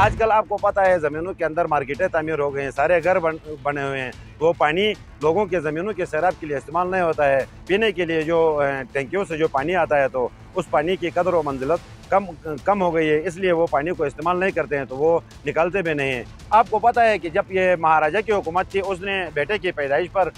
आजकल आपको पता है ज़मीनों के अंदर मार्केटें तामीर हो गए हैं, सारे घर बने हुए हैं। वो पानी लोगों के ज़मीनों के सैराब के लिए इस्तेमाल नहीं होता है। पीने के लिए जो टैंकियों से जो पानी आता है तो उस पानी की कदर व मंजिलत कम हो गई है, इसलिए वो पानी को इस्तेमाल नहीं करते हैं, तो वो निकालते भी नहीं हैं। आपको पता है कि जब ये महाराजा की हुकूमत थी, उसने बेटे की पैदाइश पर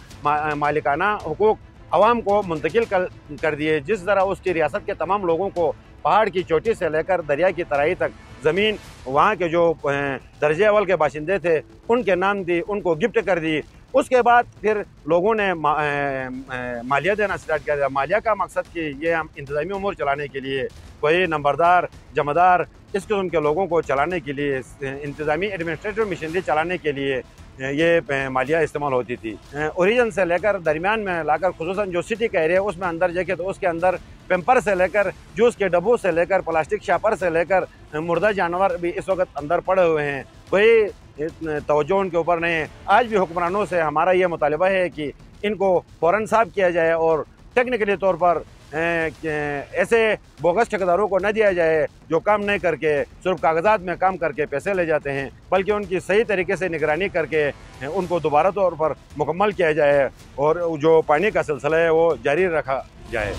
मालिकाना हुकूक अवाम को मुंतकिल कर दिए। जिस तरह उसकी रियासत के तमाम लोगों को पहाड़ की चोटी से लेकर दरिया की तराई तक ज़मीन वहाँ के जो दर्जे अव्वल के बाशिंदे थे उनके नाम दी, उनको गिफ्ट कर दी। उसके बाद फिर लोगों ने मालिया देना स्टार्ट कर दिया। मालिया का मकसद कि ये हम इंतज़ामी उमूर चलाने के लिए, कोई नंबरदार जमादार इस किस्म के लोगों को चलाने के लिए, इंतज़ामी एडमिनिस्ट्रेटिव मशीनरी चलाने के लिए ये मालिया इस्तेमाल होती थी। ओरिजिन से लेकर दरमियान में लाकर खुसूसन जो सिटी का एरिया उसमें अंदर देखे तो उसके अंदर पेम्पर से लेकर जूस के डब्बों से लेकर प्लास्टिक शापर से लेकर मुर्दा जानवर भी इस वक्त अंदर पड़े हुए हैं। कोई तवज्जो उनके ऊपर नहीं है। आज भी हुक्मरानों से हमारा ये मुतालिबा है कि इनको फ़ौरन साफ किया जाए और टेक्निकली तौर पर ऐसे बोगस ठेकेदारों को न दिया जाए जो काम नहीं करके सिर्फ कागजात में काम करके पैसे ले जाते हैं, बल्कि उनकी सही तरीके से निगरानी करके उनको दोबारा तौर पर मुकम्मल किया जाए और जो पानी का सिलसिला है वो जारी रखा जाए।